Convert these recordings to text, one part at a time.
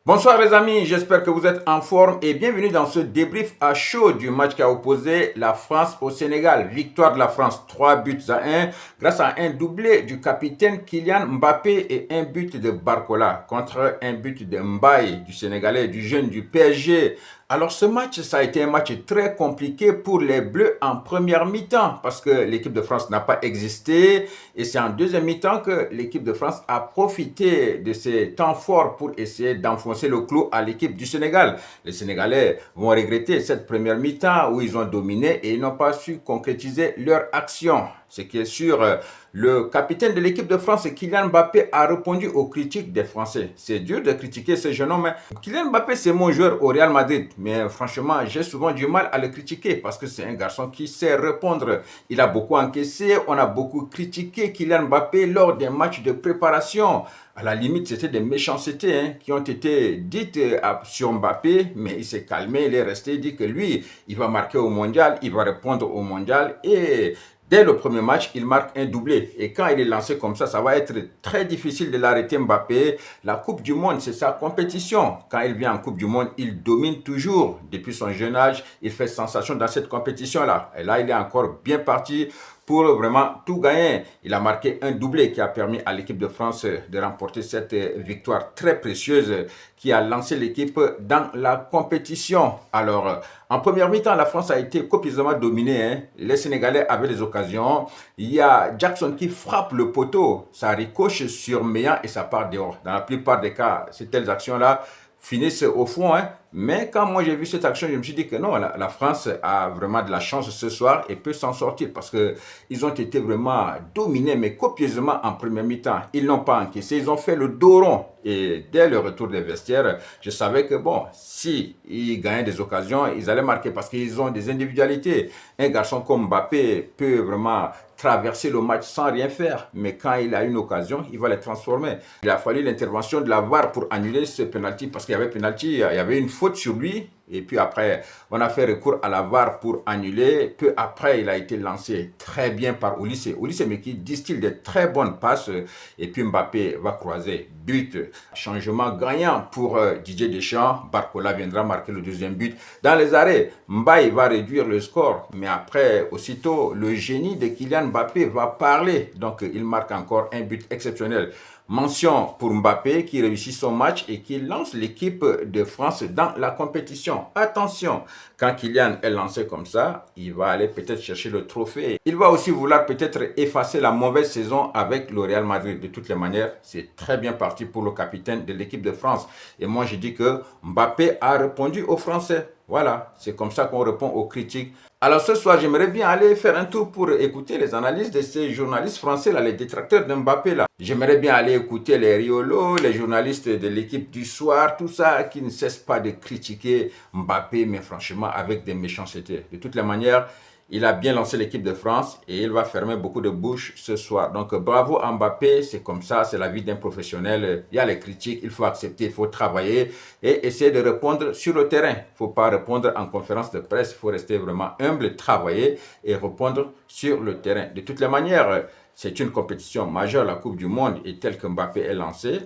Bonsoir les amis, j'espère que vous êtes en forme et bienvenue dans ce débrief à chaud du match qui a opposé la France au Sénégal. Victoire de la France, 3 buts à 1 grâce à un doublé du capitaine Kylian Mbappé et un but de Barcola contre un but de Mbaye du Sénégalais, du jeune du PSG. Alors ce match, ça a été un match très compliqué pour les Bleus en première mi-temps parce que l'équipe de France n'a pas existé et c'est en deuxième mi-temps que l'équipe de France a profité de ces temps forts pour essayer d'enfoncer le clou à l'équipe du Sénégal. Les Sénégalais vont regretter cette première mi-temps où ils ont dominé et ils n'ont pas su concrétiser leur action. Ce qui est sûr, le capitaine de l'équipe de France, Kylian Mbappé, a répondu aux critiques des Français. C'est dur de critiquer ce jeune homme. Kylian Mbappé, c'est mon joueur au Real Madrid. Mais franchement, j'ai souvent du mal à le critiquer parce que c'est un garçon qui sait répondre. Il a beaucoup encaissé. On a beaucoup critiqué Kylian Mbappé lors des matchs de préparation. À la limite, c'était des méchancetés qui ont été dites sur Mbappé, mais il s'est calmé, il est resté, il dit que lui, il va marquer au mondial, il va répondre au mondial et dès le premier match, il marque un doublé. Et quand il est lancé comme ça va être très difficile de l'arrêter Mbappé. La Coupe du Monde, c'est sa compétition. Quand il vient en Coupe du Monde, il domine toujours. Depuis son jeune âge, il fait sensation dans cette compétition-là. Et là, il est encore bien parti pour vraiment tout gagner. Il a marqué un doublé qui a permis à l'équipe de France de remporter cette victoire très précieuse qui a lancé l'équipe dans la compétition. Alors, en première mi-temps, la France a été copieusement dominée. Les Sénégalais avaient des occasions. Il y a Jackson qui frappe le poteau. Ça ricoche sur Meillan et ça part dehors. Dans la plupart des cas, ces telles actions-là finissent au fond. Mais quand moi j'ai vu cette action, je me suis dit que non, la France a vraiment de la chance ce soir et peut s'en sortir parce qu'ils ont été vraiment dominés, mais copieusement en première mi-temps. Ils n'ont pas encaissé, ils ont fait le dos rond. Et dès le retour des vestiaires, je savais que bon, si ils gagnaient des occasions, ils allaient marquer parce qu'ils ont des individualités. Un garçon comme Mbappé peut vraiment traverser le match sans rien faire, mais quand il a une occasion, il va les transformer. Il a fallu l'intervention de la VAR pour annuler ce penalty parce qu'il y avait penalty, il y avait une faute sur lui. Et puis après, on a fait recours à la VAR pour annuler. Peu après, il a été lancé très bien par Olise. Olise, mais qui distille de très bonnes passes. Et puis Mbappé va croiser. But. Changement gagnant pour Didier Deschamps. Barcola viendra marquer le deuxième but. Dans les arrêts, Mbaye va réduire le score. Mais après, aussitôt, le génie de Kylian Mbappé va parler. Donc, il marque encore un but exceptionnel. Mention pour Mbappé qui réussit son match et qui lance l'équipe de France dans la compétition. Attention, quand Kylian est lancé comme ça, il va aller peut-être chercher le trophée. Il va aussi vouloir peut-être effacer la mauvaise saison avec le Real Madrid. De toutes les manières, c'est très bien parti pour le capitaine de l'équipe de France. Et moi, je dis que Mbappé a répondu aux Français. Voilà, c'est comme ça qu'on répond aux critiques. Alors ce soir, j'aimerais bien aller faire un tour pour écouter les analyses de ces journalistes français, là, les détracteurs de Mbappé. Là. J'aimerais bien aller écouter les Riolo, les journalistes de l'équipe du soir, tout ça, qui ne cessent pas de critiquer Mbappé, mais franchement, avec des méchancetés. De toutes les manières, il a bien lancé l'équipe de France et il va fermer beaucoup de bouches ce soir. Donc bravo à Mbappé, c'est comme ça, c'est la vie d'un professionnel. Il y a les critiques, il faut accepter, il faut travailler et essayer de répondre sur le terrain. Il ne faut pas répondre en conférence de presse, il faut rester vraiment humble, travailler et répondre sur le terrain. De toutes les manières, c'est une compétition majeure, la Coupe du Monde, et tel que Mbappé est lancé,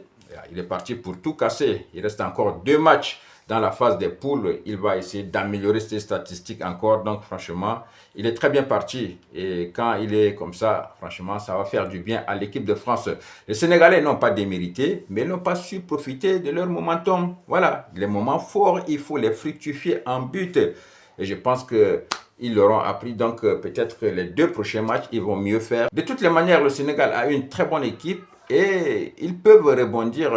il est parti pour tout casser. Il reste encore 2 matchs dans la phase des poules. Il va essayer d'améliorer ses statistiques encore. Donc, franchement, il est très bien parti. Et quand il est comme ça, franchement, ça va faire du bien à l'équipe de France. Les Sénégalais n'ont pas démérité, mais ils n'ont pas su profiter de leur momentum. Voilà, les moments forts, il faut les fructifier en but. Et je pense que ils l'auront appris, donc peut-être que les 2 prochains matchs, ils vont mieux faire. De toutes les manières, le Sénégal a une très bonne équipe et ils peuvent rebondir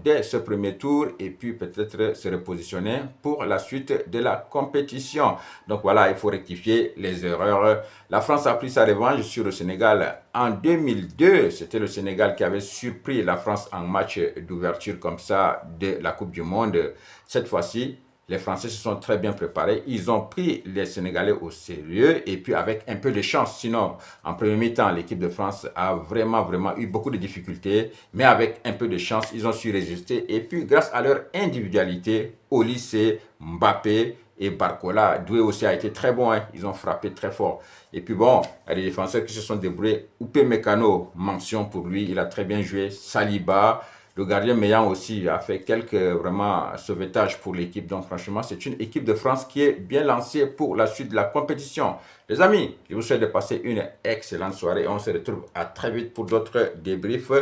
dès ce premier tour et puis peut-être se repositionner pour la suite de la compétition. Donc voilà, il faut rectifier les erreurs. La France a pris sa revanche sur le Sénégal en 2002. C'était le Sénégal qui avait surpris la France en match d'ouverture comme ça de la Coupe du Monde. Cette fois-ci, les Français se sont très bien préparés. Ils ont pris les Sénégalais au sérieux et puis avec un peu de chance. Sinon, en premier mi-temps, l'équipe de France a vraiment eu beaucoup de difficultés. Mais avec un peu de chance, ils ont su résister. Et puis, grâce à leur individualité, Olise, Mbappé et Barcola, Doué aussi a été très bon. Ils ont frappé très fort. Et puis bon, il y a des défenseurs qui se sont débrouillés. Upamecano, mention pour lui, il a très bien joué. Saliba. Le gardien Meillan aussi a fait quelques vraiment sauvetages pour l'équipe. Donc franchement, c'est une équipe de France qui est bien lancée pour la suite de la compétition. Les amis, je vous souhaite de passer une excellente soirée. On se retrouve à très vite pour d'autres débriefs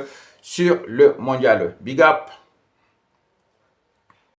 sur le mondial. Big up!